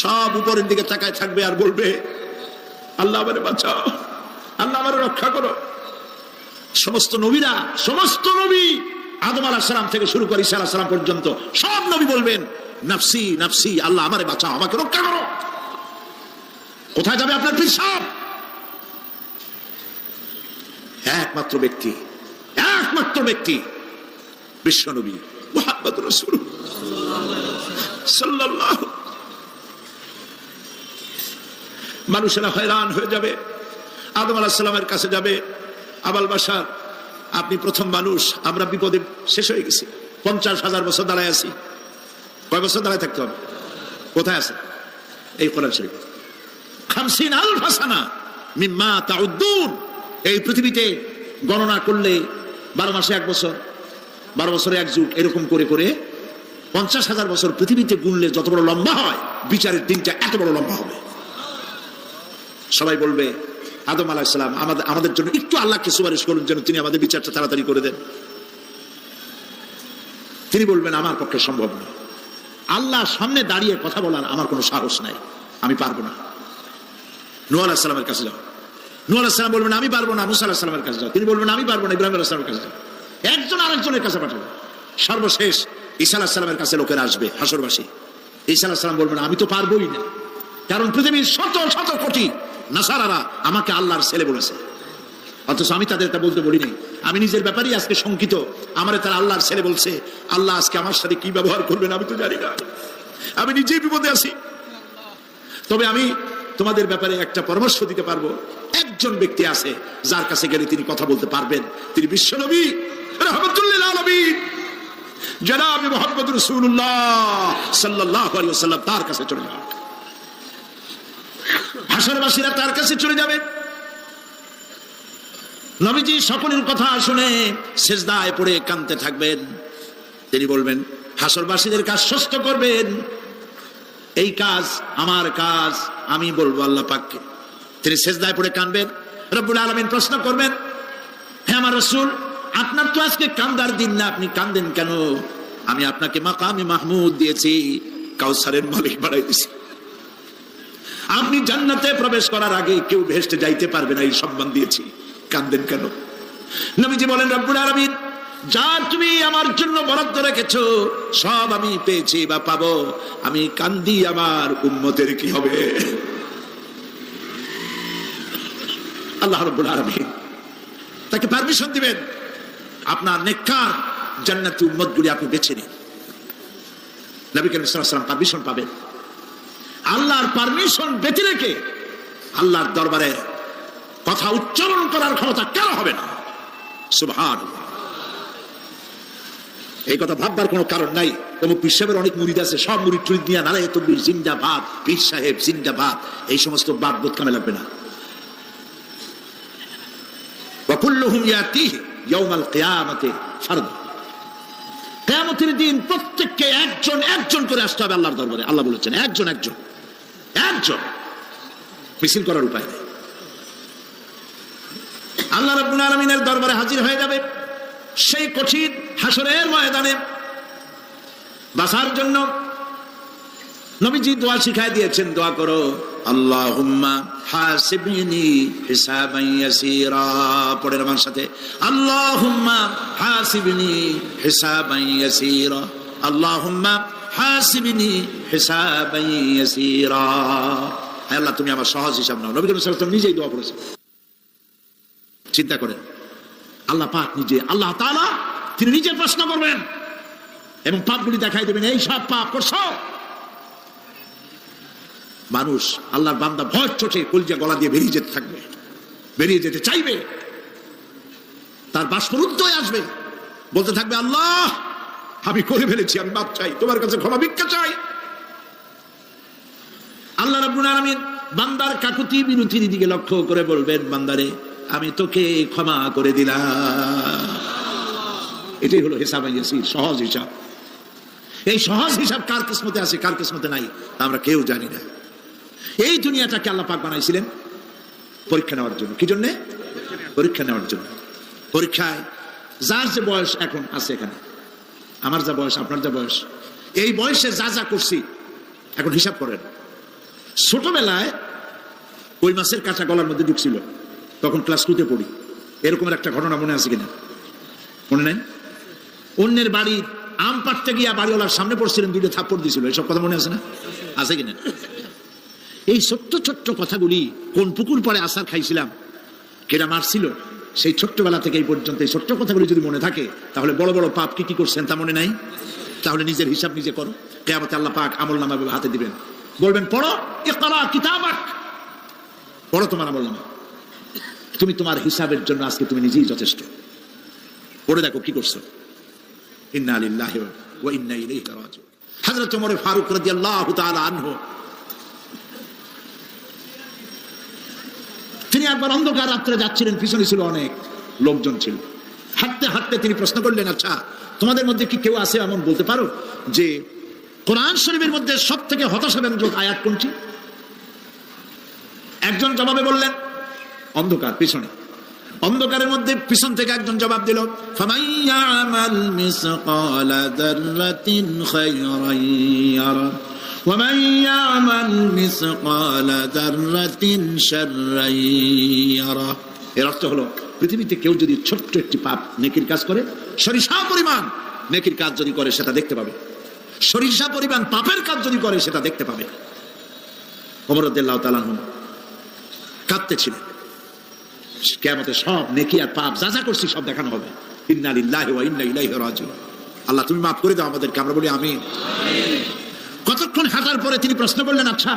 সব উপরের দিকে তাকায় থাকবে আর বলবে, আল্লাহ আমারে বাঁচাও, আল্লাহ আমারে রক্ষা করো। সমস্ত নবীরা, সমস্ত নবী আদম আলাইহিস সালাম থেকে শুরু করে ঈসা আলাইহিস সালাম পর্যন্ত সব নবী বলবেন, নাফসি নাফসি, আল্লাহ আমারে বাঁচাও, আমাকে রক্ষা করো। কোথায় যাবে আপনার পীর সাহেব? একমাত্র ব্যক্তি বিশ্ব নবী মুহাম্মদুর রাসূলুল্লাহ সাল্লাল্লাহু। মানুষেরা হয়রান হয়ে যাবে, আদম আলাইহিস সালামের কাছে যাবে, আবাল বাশার আপনি প্রথম মানুষ, আমরা বিপদে শেষ হয়ে গেছি, 50,000 বছর দাঁড়ায় আছি। কয় বছর দাঁড়ায় থাকতে হবে? কোথায় আছে? এই কোরআন শরীফ 50,000 সানা মিম্মা তাউদ্দুন। এই পৃথিবীতে গণনা করলে 12 মাসে 1 বছর, 12 বছরে 1 যুগ, এরকম করে করে 50,000 বছর পৃথিবীতে গুনলে যত বড় লম্বা হয়, বিচারের দিনটা এত বড় লম্বা হবে। সবাই বলবে, আদম আলাইহিস সালাম আমাদের জন্য একটু আল্লাহকে সুপারিশ করুন যেন তিনি আমাদের বিচারটা তাড়াতাড়ি করে দেন। তিনি বলবেন, আমার পক্ষে সম্ভব না, আল্লাহর সামনে দাঁড়িয়ে কথা বলার আমার কোনো সাহস নাই, আমি পারবো না। নূহ আলাইহিস সালামের কাছে যাও। নূহ আলাইহিস সালাম বলবেন, আমি পারবো না। মুসা আলাইহিস সালামের কাছে যাও। তিনি বলবেন, আমি পারবো না। ইব্রাহিম আলাইহিস সালামের কাছে যাও। একজন আরেকজনের কাছে পাঠাবো। সর্বশেষ ঈসা আলাইহিস সালামের কাছে লোকেরা আসবে, হাসরবাসী। ঈসা আলাইহিস সালাম বলবেন, আমি তো পারবোই না, কারণ পৃথিবীর শত শত কোটি নাসারারা আমাকে আল্লাহর ছেলে বলেছে, অথচ আমি তাদের তা বলতে বলিনি। আমি নিজের ব্যাপারেই আজকে শঙ্কিত, আমারে তারা আল্লাহর ছেলে বলছে। আল্লাহ আজকে আমার সাথে কি ব্যবহার করবেন আমি তো জানি না, আমি নিজেই বিপদে আছি। তবে আমি তোমাদের ব্যাপারে একটা পরামর্শ দিতে পারবো। একজন ব্যক্তি আছে যার কাছে গেলে তিনি কথা বলতে পারবেন, তিনি বিশ্বনবী রাহমাতুল লিল আলামিন জনাব মুহাম্মদ রাসূলুল্লাহ সাল্লাল্লাহু আলাইহি ওয়াসাল্লাম। তার কাছে চলে যাও, হাসরবাসীরা তার কাছে চলে যাবে। নবীজি সকলের কথা শুনে সিজদায় পড়ে কাঁদতে থাকবেন। তিনি বলবেন, হাসরবাসীদের কাজ সুস্থ করবেন, এই কাজ আমার কাজ, আমি বলবো আল্লাহ পাককে। তিনি সিজদায় পড়ে কাঁদবেন। রব্বুল আলামিন প্রশ্ন করবেন, হে আমার রাসূল, আপনার তো আজকে কান্দার দিন না, আপনি কাঁদেন কেন? আমি আপনাকে মাকামে মাহমুদ দিয়েছি, কাউসারের মালিক বানাই দিয়েছি। আপনি জান্নাতে প্রবেশ করার আগে কেউ বেহেশতে যাইতে পারবে না, এই সম্মান দিয়েছি, কাঁদেন কেন? নবীজি বলেন, রব্বুল আলামিন যা তুমি আমার জন্য বরাদ্দ রেখেছো সব আমি পেয়েছি বা পাবো, আমি কান্দি আমার উম্মতের কি হবে? আল্লাহ রাব্বুল আলামিন তাকে পারমিশন দিবেন, আপনার নেককার জান্নাতি উম্মতগুলি আপনি বেছে নিন। নবী করিম সাল্লাল্লাহু আলাইহি ওয়াসাল্লাম পারমিশন পাবেন। আল্লাহর পারমিশন ব্যতি রেখে আল্লাহর দরবারে কথা উচ্চারণ করার ক্ষমতা কারো হবে না। সুবহানাল্লাহ। এই কথা ভাববার কোনো কারণ নাই। অমুক পীর সাহেবের অনেক মুরিদ আছে, সব মুরিদ টুরিদ নিয়ে নারায়ে তাকবীর জিন্দাবাদ, পীর সাহেব জিন্দাবাদ, এই সমস্ত বাদ বোধ কামে লাগবে না। ওয়া কুল্লুহুম ইয়াতিহি ইয়াউমাল কিয়ামাতি ফারদা। কিয়ামতের দিন প্রত্যেককে একজন একজন করে আসতে হবে আল্লাহর দরবারে। আল্লাহ বলেছেন, একজন একজন একজন, মিছিল করার উপায় নেই। আল্লাহ রাব্বুল আলামিনের দরবারে হাজির হয়ে যাবে সেই কঠিন হাসরের ময়দানে বাঁচার জন্য। নবীজি দোয়া শিখায় দিয়েছেন, দোয়া করো, আল্লাহুম্মা হাসিবনি হিসাবান ইয়াসীরা। পড়েন আমার সাথে, আল্লাহুম্মা হাসিবনি হিসাবান ইয়াসীরা, আল্লাহুম্মা হাসিবনি হিসাবান ইয়াসীরা। হে আল্লাহ, তুমি আমার সহজ হিসাব নাও। নবী করিম সাল্লাল্লাহু আলাইহি ওয়াসাল্লাম নিজেই দোয়া করেছেন। চিন্তা করেন, আল্লাহ পাক নিজে, আল্লাহ তাআলা তিনি নিজে প্রশ্ন করবেন এবং পাপগুলি দেখাই দেবেন, এই সব পাপ করছো। মানুষ, আল্লাহর বান্দা ভয় চোটে কলিজা গলা দিয়ে বেরিয়ে যেতে থাকবে, বেরিয়ে যেতে চাইবে, তার বাষ্পরুদ্ধ হয়ে আসবে, বলতে থাকবে, আল্লাহ আমি করে ফেলেছি, আমি মাপ চাই, তোমার কাছে ক্ষমা ভিক্ষা চাই। আল্লাহ রাব্বুল আলামিন বান্দার কাকুতি বিনতির দিকে লক্ষ্য করে বলবেন, বান্দারে আমি তোকে ক্ষমা করে দিলাম। এটাই হলো হিসাব ইয়াসির, সহজ হিসাব। এই সহজ হিসাব কার কিসমতে আছে, কার কিসমতে নাই আমরা কেউ জানি না। এই দুনিয়াটাকে আল্লাহ পাক বানাইছিলেন পরীক্ষা নেওয়ার জন্য। কি জন্য? পরীক্ষা নেওয়ার জন্য। পরীক্ষায় যার যে বয়স এখন আছে, এখানে আমার যা বয়স, আপনার যা বয়স, এই বয়সে যা যা করছি এখন হিসাব করেন। ছোটবেলায় ওই মাছের কাঁচা গলার মধ্যে ঢুকছিল, তখন ক্লাস 2-তে পড়ি। এরকমের একটা ঘটনা মনে আছে কিনা? মনে নেই? অন্যের বাড়ির আম পাড়তে গিয়া বাড়িওয়ালার সামনে পড়ছিলেন, 2টা থাপ্পড় দিয়েছিল, এসব কথা মনে আছে না? আছে কিনা? এই ছোট্ট ছোট্ট কথাগুলি, কোন পুকুর পরে আসার খাইছিলাম, কেরা মারছিল, সেই ছোট্টবেলা থেকে এই পর্যন্ত এই ছোট্ট কথাগুলি যদি মনে থাকে, তাহলে বড় বড় পাপ কি কি করছেন তা মনে নাই? তাহলে নিজের হিসাব নিজে করো। কিয়ামতে আল্লাহ পাক আমলনামা হাতে দিবেন, বলবেন পড়ো, ইকরা কিতাবাক, পড়ো তোমার আমলনামা। তুমি তোমার হিসাবের জন্য আজকে তুমি নিজেই যথেষ্ট। পড়ে দেখো কি করছো। ইন্না লিল্লাহি ওয়া ইন্না ইলাইহি রাজিউন। হযরত ওমর ফারুক রাদিয়াল্লাহু তাআলা আনহু, তিনি একবার অন্ধকার রাত্রে যাচ্ছিলেন, পিছনে ছিল অনেক লোকজন ছিল। হাঁটতে হাঁটতে তিনি প্রশ্ন করলেন, আচ্ছা তোমাদের মধ্যে কি কেউ আছে এমন বলতে পারো যে কোরআন শরীফের মধ্যে সব থেকে হতাশাব্যঞ্জক আয়াত কোনটি? একজন জবাবে বললেন, অন্ধকার পিছনে, অন্ধকারের মধ্যে পিছন থেকে একজন জবাব দিল, ফামাইয়ামাল মিসকালা যাররাতিন খায়রান ইয়ারা ওয়া মাইয়ামাল মিসকালা যাররাতিন শাররান ইয়ারা। এর অর্থ হলো, পৃথিবীতে কেউ যদি ছোট্ট একটি পাপ নেকির কাজ করে, সরিষা পরিমাণ নেকির কাজ যদি করে সেটা দেখতে পাবে, সরিষা পরিমাণ পাপের কাজ যদি করে সেটা দেখতে পাবে। ওমর রাদিয়াল্লাহু তাআলা আনহু কাঁদতেছিলেন, কিয়ামতে সব নেকি আর পাপ যা যা করছি সব দেখানো হবে। ইন্না লিল্লাহি ওয়া ইন্না ইলাইহি রাজিউন। আল্লাহ তুমি মাফ করে দাও আমাদেরকে, আমরা বলি আমিন। কতক্ষণ হাঁটার পরে তিনি প্রশ্ন করলেন, আচ্ছা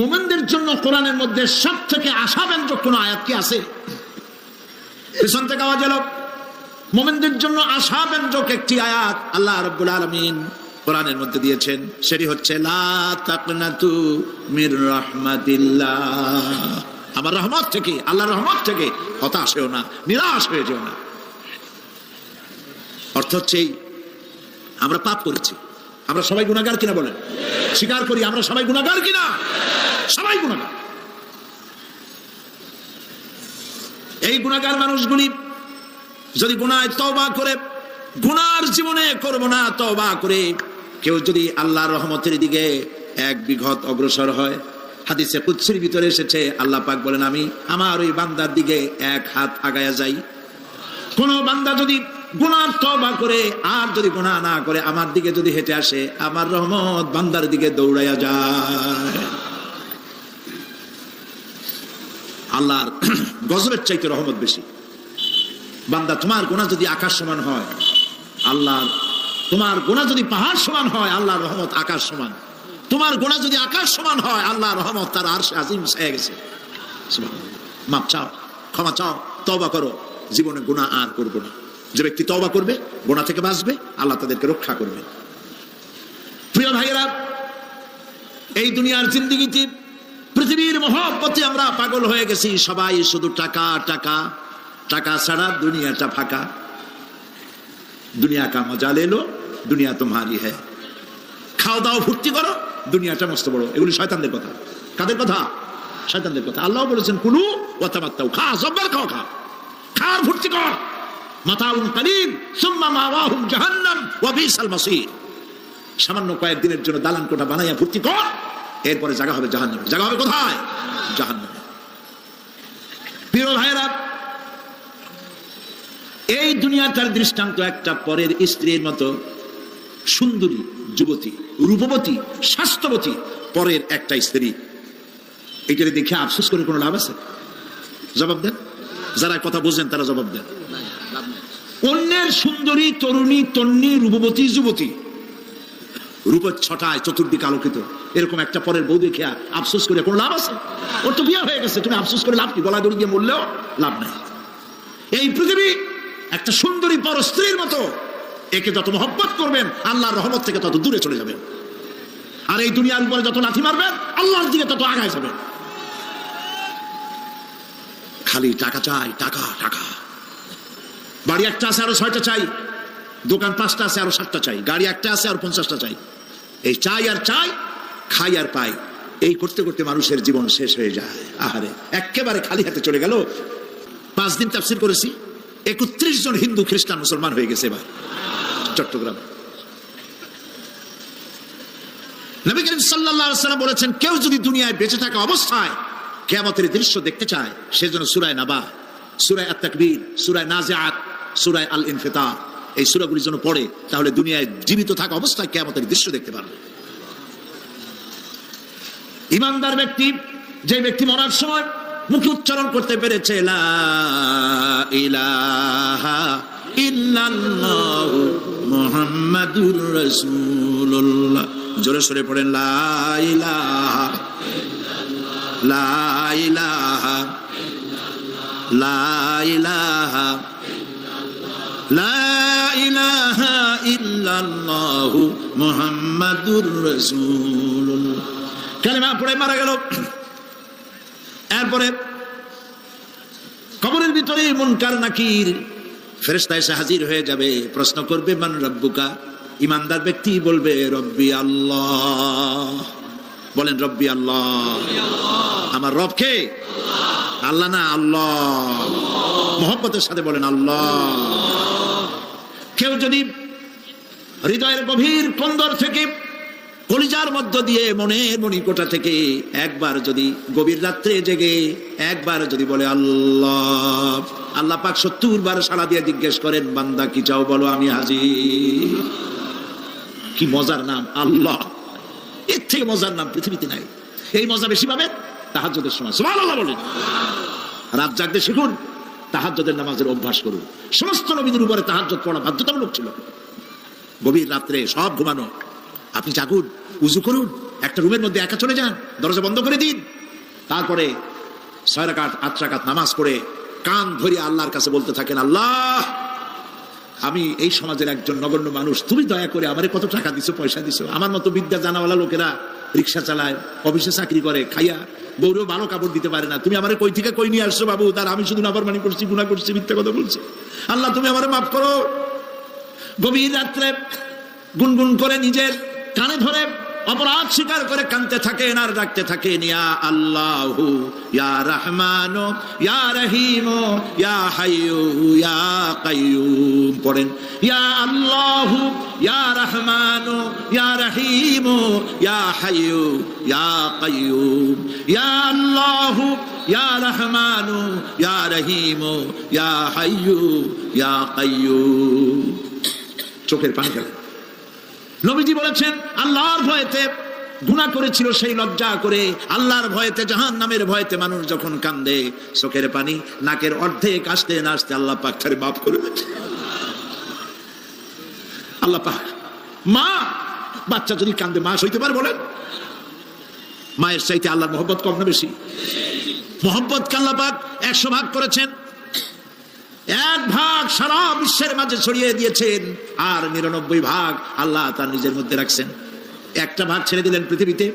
মুমিনদের জন্য কোরআনের মধ্যে সব থেকে আশাব্যঞ্জক কোন আয়াত কি আছে? পিছন থেকে আওয়াজ এলো, মুমিনদের জন্য আশাব্যঞ্জক একটি আয়াত আল্লাহ রাব্বুল আলামিন কোরআনের মধ্যে দিয়েছেন, সেটি হচ্ছে লা তাকনাতু মির রাহমাতিল্লাহ। আমার রহমত থেকে, আল্লাহর রহমত থেকে হতাশ হয়েও না, নিরাশ হয়ে যেও না। অর্থ হচ্ছে আমরা পাপ করেছি, আমরা সবাই গুনাহগার কিনা বলেন? স্বীকার করি আমরা সবাই গুনাহগার কিনা? সবাই গুনাহগার। এই গুনাহগার মানুষগুলি যদি গুনাহে তওবা করে, গুনার জীবনে করব না তওবা করে কেউ যদি আল্লাহর রহমতের দিকে এক বিঘত অগ্রসর হয়, হাদিসে কুদসির ভিতরে এসেছে, আল্লাহ পাক বলেন আমি আমার ওই বান্দার দিকে এক হাত আগায়া যাই। কোন বান্দা যদি গুনার তওবা করে আর যদি গুনাহ না করে আমার দিকে যদি হেঁটে আসে, আমার রহমত বান্দার দিকে দৌড়াইয়া যায়। আল্লাহর গজবের চাইতে রহমত বেশি। বান্দা তোমার গুনাহ যদি আকাশ সমান হয়, আল্লাহর, তোমার গুনাহ যদি পাহাড় সমান হয়, আল্লাহর রহমত আকাশ সমান। তোমার গুনাহ যদি আকাশ সমান হয়, আল্লাহর রহমত তার আরশে আজিম হয়ে গেছে। মাপ চাও, ক্ষমা চাও, তওবা করো, জীবনে গুনাহ আর করবো না। যে ব্যক্তি তওবা করবে, গুনাহ থেকে বাঁচবে, আল্লাহ তাদেরকে রক্ষা করবে। প্রিয় ভাইয়েরা, এই দুনিয়ার জিন্দেগিতে পৃথিবীর মহব্বতে আমরা পাগল হয়ে গেছি। সবাই শুধু টাকা টাকা, টাকা ছাড়া দুনিয়াটা ফাঁকা। দুনিয়া কা মজা লে লো, দুনিয়া তোমারি হ্যায়। খাও দাও ফুর্তি করো, দুনিয়াটা মস্ত বড়। এগুলি শয়তানদের কথা। কাদের কথা? শয়তানদের কথা। আল্লাহ বলেছেন কুলু ওয়া তামাত্তাউ, খা, জব্বার খাও, খা, খার ফুর্তি কর। মাতাউন কালিল সুম্মা মাওয়াহুম জাহান্নাম ওয়া বিসাল মাসির। সামান্য কয়েকদিনের জন্য দালান কোঠা বানাইয়া ফুর্তি কর, এরপরে জায়গা হবে জাহান্নামে। জায়গা হবে কোথায়? জাহান্নামে। প্রিয় ভাইয়েরা, এই দুনিয়াটার দৃষ্টান্ত একটা পরের স্ত্রীর মতো সুন্দরী যুবতী, রূপবতী, স্বাস্থ্যবতী পরের একটা স্ত্রী। এটা দেখে আফসোস করে কোনো লাভ আছে? জবাব দেন, যারা কথা বুঝেন তারা জবাব দেন। অন্যের সুন্দরী তরুণী, তন্নী, রূপবতী যুবতী, রূপের ছটায় চতুর্দিকে আলোকিত, এরকম একটা পরের বউ দেখে আফসোস করে কোনো লাভ আছে? ওর তো বিয়ে হয়ে গেছে, তুমি আফসোস করে লাভ কি? গলা দড়ি দিয়ে মরলেও লাভ নাই। এই পৃথিবী একটা সুন্দরী পর স্ত্রীর মতো, একে যত মহব্বত করবেন আল্লাহর রহমত থেকে তত দূরে চলে যাবেন। আর এই দুনিয়ার উপরে যত লাথি মারবেন আল্লাহর দিকে তত আগায় যাবেন। খালি টাকা চাই, টাকা টাকা। বাড়ি একটা আছে আরো 6টা চাই, দোকান 5টা আছে আরো 7টা চাই, গাড়ি একটা আছে আর 50টা চাই। এই চাই আর চাই, খাই আর পাই, এই করতে করতে মানুষের জীবন শেষ হয়ে যায়। আহারে, একেবারে খালি হাতে চলে গেল। 5 দিন তাফসীর করেছি, 31 জন হিন্দু খ্রিস্টান মুসলমান হয়ে গেছে এবার চট্টগ্রাম। নবী করিম সাল্লাল্লাহু আলাইহি ওয়াসাল্লাম বলেছেন, কেউ যদি দুনিয়ায় বেঁচে থাকা অবস্থায় কিয়ামতের দৃশ্য দেখতে চায়, সেজন্য সূরা নাবা, সূরা আত-তাকবীর, সূরা নাজিআত, সূরা আল-ইনফিতার এই সূরাগুলি যেন পড়ে, তাহলে দুনিয়ায় জীবিত থাকা অবস্থায় কিয়ামতের দৃশ্য দেখতে পারবে। ঈমানদার ব্যক্তি, যে ব্যক্তি মরার সময় মুখে উচ্চারণ করতে পেরেছে লা ইলাহা ইল্লাল্লাহু মুহাম্মাদুর রাসূলুল্লাহ, জোরে সরে পড়েন লা ইলাহা লা ইলাহা লা ইলাহা লা ইলাহা ইল্লাল্লাহু মুহাম্মাদুর রাসূলুল্লাহ, কালেমা পড়ে মারা গেল। এরপরে কবরের ভিতরে মুনকার নাকির ফেরেশতা এসে হাজির হয়ে যাবে, প্রশ্ন করবে মান রব্বুকা। ঈমানদার ব্যক্তি বলবে রব্বি আল্লাহ। বলেন রব্বি আল্লাহ, আমার রব কে? আল্লাহ না, আল্লাহ। মহব্বতের সাথে বলেন আল্লাহ। কেউ যদি হৃদয়ের গভীর কন্দর থেকে, কলিজার মধ্য দিয়ে, মনের মণিকোঠা থেকে একবার যদি গভীর রাত্রে জেগে একবার যদি বলে আল্লাহ, আল্লাহ পাক 70 বার সাড়া দিয়ে জিজ্ঞেস করেন, বান্দা কি চাও বলো, আমি হাজির। কি মজার নাম আল্লাহ, এর থেকে মজার নাম পৃথিবীতে নাই। এই মজা বেশি পাবেন তাহাজ্জুদের সময়। সুবহানাল্লাহ বলেন। রাত জাগতে শিখুন, তাহাজ্জুদের নামাজের অভ্যাস করুন। সমস্ত নবীদের উপরে তাহাজ্জুদ পড়া বাধ্যতামূলক ছিল। গভীর রাত্রে সব ঘুমানো, আপনি জাগুন, উজু করুন, একটা রুমের মধ্যে একা চলে যান, দরজা বন্ধ করে দিন, তারপরে 6 রাকাত 8 রাকাত নামাজ পড়ে কান ধরে আল্লাহর কাছে বলতে থাকেন, আল্লাহ আমি এই সমাজের একজন নগণ্য মানুষ, তুমি দয়া করে আমারে কত টাকা দিছো, পয়সা দিছো। আমার মতো বিদ্যা জানাওয়ালা লোকেরা রিক্সা চালায়, অফিসে চাকরি করে, খাইয়া বউরেও ভালো কাপড় দিতে পারে না। তুমি আমারে কই থেকে কই নিয়ে আসছো বাবু, তার আমি শুধু নাফরমানি করছি, গুনাহ করছি, মিথ্যা কথা বলছি। আল্লাহ তুমি আমারে মাফ করো। গভীর রাত্রে গুনগুন করে নিজের কানে ধরে অপরাধ স্বীকার করে কাঁদতে থাকেন আর ডাকতে থাকেন, ইয়া আল্লাহু ইয়া রহমানু ইয়া রহিমু ইয়া হাইয়ু ইয়া কাইয়ুম। পড়েন ইয়া আল্লাহু ইয়া রহমানু ইয়া রহিমু ইয়া হাইয়ু ইয়া কাইয়ুম, ইয়া আল্লাহু ইয়া রহমানু ইয়া রহিমু ইয়া হাইয়ু ইয়া কাইয়ুম। চোখের পানি ফেলেন। নবীজি বলেছেন, আল্লাহর ভয়েতে গুনাহ করেছিল সেই লজ্জা করে, আল্লাহর ভয়েতে, জাহান্নামের ভয়েতে মানুষ যখন কান্দে, চোখের পানি নাকের অর্ধেক আসতে না আসতে আল্লাহ পাক তারে মাফ করে দেন। আল্লাহ পাক, মা বাচ্চা যদি কান্দে মা সইতে পারে? বলেন, মায়ের চাইতে আল্লাহর মহব্বত কম না বেশি? মহব্বতকে আল্লাহ পাক 100 ভাগ করেছেন, 1 ভাগ সারা বিশ্বের মাঝে ছড়িয়ে দিয়েছেন, আর 99 ভাগ আল্লাহ তার নিজের মধ্যে রাখছেন। 1টা ভাগ ছেড়ে দিলেন পৃথিবীতে।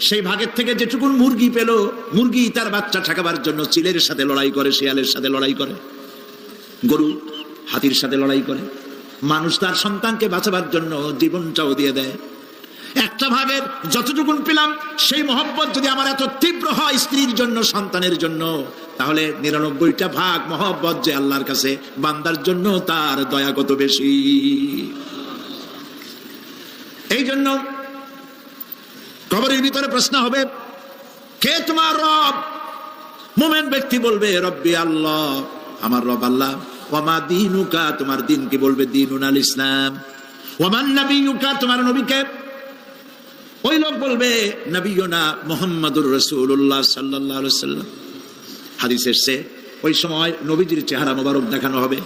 সেই ভাগের থেকে যেটুকুন মুরগি পেল, মুরগি তার বাচ্চা ঠেকাবার জন্য চিলের সাথে লড়াই করে, শিয়ালের সাথে লড়াই করে, গরু হাতির সাথে লড়াই করে, মানুষ তার সন্তানকে বাঁচাবার জন্য জীবনটাও দিয়ে দেয়। 1টা ভাগের যতটুকুন পেলাম, সেই মহব্বত যদি আমার এত তীব্র হয় স্ত্রীর জন্য, সন্তানের জন্য, তাহলে 99টা ভাগ মহব্বত যে আল্লাহর কাছে বান্দার জন্য, তার দয়া কত বেশি। এই জন্য কবরের ভিতরে প্রশ্ন হবে, কে তোমার রব? মুমিন ব্যক্তি বলবে রব্বি আল্লাহ, আমার রব আল্লাহ। ওয়ামা দীনুকা, তোমার দিন কি? বলবে দীনুনাল ইসলাম। ওয়ামান নবিয়ুকা, তোমার নবীকে? ওই লোক বলবে নবিয়ুনা মুহাম্মাদুর রাসূলুল্লাহ সাল্লাল্লাহু আলাইহি ওয়াসাল্লাম। হাদিসে এসেছে, ওই সময় নবীজির চেহারা মোবারক দেখানো হবে,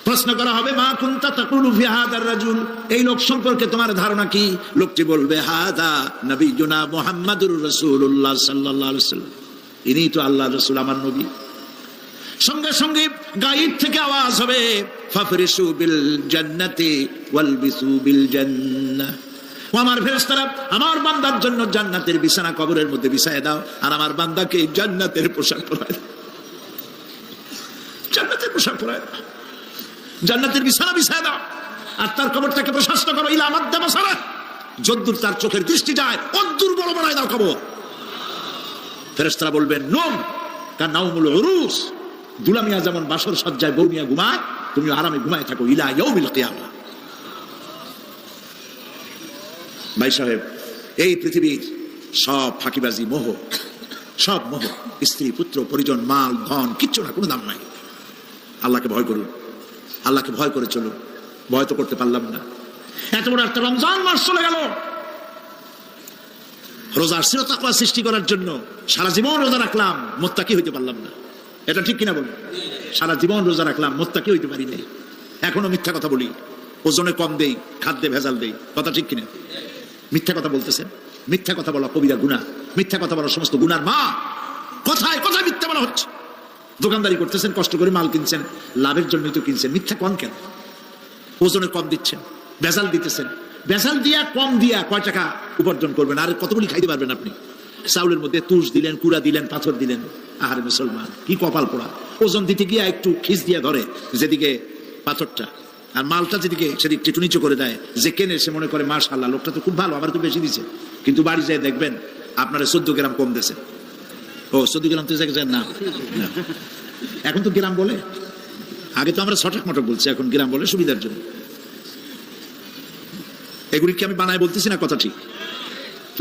প্রশ্ন করা হবে, মা কুনতা তাকুলু ফি হাদার রাজুল, এই লোক সম্পর্কে তোমার ধারণা কি? লোকটি বলবে হাদা নবিয়ুনা মুহাম্মাদুর রাসূলুল্লাহ সাল্লাল্লাহু আলাইহি ওয়াসাল্লাম, ইনি তো আল্লাহর রাসূল, আমার নবী। সঙ্গে সঙ্গে গায়েব থেকে আওয়াজ হবে, ফাফরিসু বিল জান্নাতি ওয়ালবিসু বিল জান্নাহ। ও আমার ফেরেশতারা, আমার বান্দার জন্য জান্নাতের বিছানা কবরের মধ্যে বিছায় দাও, আর আমার বান্দাকে জান্নাতের পোশাক পরায় দাও। জান্নাতের পোশাক পরায় দাও, জান্নাতের বিছানা বিছায় দাও, আর তার কবরটাকে প্রশস্ত করো, ইলা মাদ্দা বাসারা, যদ্দূর তার চোখের দৃষ্টি যায় অদ্দূর বড় বানায় দাও কবর। ফেরেশতারা বলবেন, নোম কানাউমুল উরুস, দুলামিয়া যেমন বাসর সজ্জায় বউ নিয়ে ঘুমায়, তুমি আরামে ঘুমায় থাকো, ইলা ইয়াউমিল কিয়ামা। ভাই সাহেব, এই পৃথিবীর সব ফাঁকিবাজি, মোহ, সব মোহ, স্ত্রী, পুত্র, পরিজন, মাল, ধন, কিচ্ছু না, কোনো দাম নাই। আল্লাহকে ভয় করুন, আল্লাহকে ভয় করে চলুন। ভয় তো করতে পারলাম না। এত বড় একটা রমজান মাস চলে গেল, রোজার ছিল তাকওয়া সৃষ্টি করার জন্য, সারা জীবন রোজা রাখলাম, মুত্তাকি হইতে পারলাম না। এটা ঠিক কিনা বলুন? সারা জীবন রোজা রাখলাম, মুত্তাকি হইতে পারি নাই। এখনো মিথ্যা কথা বলি, ওজনে কম দেই, খাদ্যে ভেজাল দেই। কথা ঠিক কিনা? মিথ্যা কথা বলতেছেন। মিথ্যা কথা বলা কবিরা গুনাহ, মিথ্যা কথা বলা সমস্ত গুনার মা। কথায় কথায় মিথ্যা বলা হচ্ছে। দোকানদারি করতেছেন, কষ্ট করে মাল কিনছেন, লাভের জন্যই তো কিনছেন, মিথ্যা কন কেন? ওজনে কম দিচ্ছেন, ভেজাল দিতেছেন, ভেজাল দিয়া কম দিয়া কয় টাকা উপার্জন করবেন? আর কতগুলি খাইতে পারবেন আপনি? চাউলের মধ্যে তুষ দিলেন, কুড়া দিলেন, পাথর দিলেন। আহারে মুসলমান, কি কপাল পোড়া! ওজন দিতে গিয়া একটু খিস দিয়া ধরে যেদিকে পাথরটা, আর মালটা যেদিকে সেদিকে একটু নিচু করে দেয়। যে কেনে সে মনে করে মাশাআল্লাহ, লোকটা তো খুব ভালো, আমার তো বেশি দিছে। কিন্তু বাড়ি যায় দেখবেন আপনারা 14 গ্রাম কম দিয়েছে। ও 14 গ্রাম তো যায় না, এখন তো গ্রাম বলে। আগে তো আমরা ছটাক মটক বলছি, এখন গ্রাম বলে সুবিধার জন্য। এগুলি কি আমি বানায় বলতেছি না? কথা ঠিক।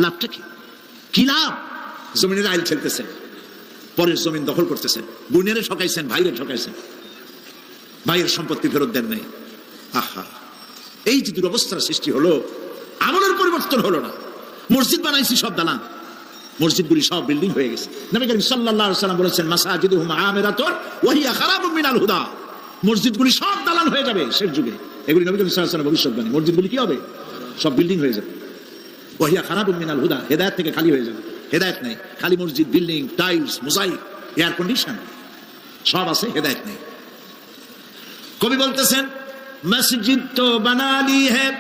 লাভটা কি? কি লাভ? জমিনের আইল ছেলতেছেন, পরের জমিন দখল করতেছেন, বোনেরে ঠকাইছেন, ভাইরে ঠকাইছেন, ভাইয়ের সম্পত্তি ফেরত দেন নাই। আহা, এই যে দুরবস্থার সৃষ্টি হলো, আমলের পরিবর্তন হলো না। মসজিদ বানাইছি সব দালান, মসজিদগুলি সব বিল্ডিং হয়ে গেছে। নবী করিম সাল্লাল্লাহু আলাইহি ওয়াসাল্লাম বলেছেন, মাসাজিদুহুম আমিরাতুন ওয়া হিয়া খারাবুম মিনাল হুদা। মসজিদগুলি সব দালান হয়ে যাবে শেষ যুগে। এগুলি নবী করিম সাল্লাল্লাহু আলাইহি ওয়াসাল্লাম ভবিষ্যৎবাণী। মসজিদগুলি কি হবে? সব বিল্ডিং হয়ে যাবে। ওয়া হিয়া খারাবুম মিনাল হুদা, হেদায়েত থেকে খালি হয়ে যাবে। হেদায়েত নেই, খালি মসজিদ, building, tiles, mosaic, air condition সব আছে, হেদায়েত নেই। কবি বলতেছেন, মসজিদ তো বানা লি হ্যায়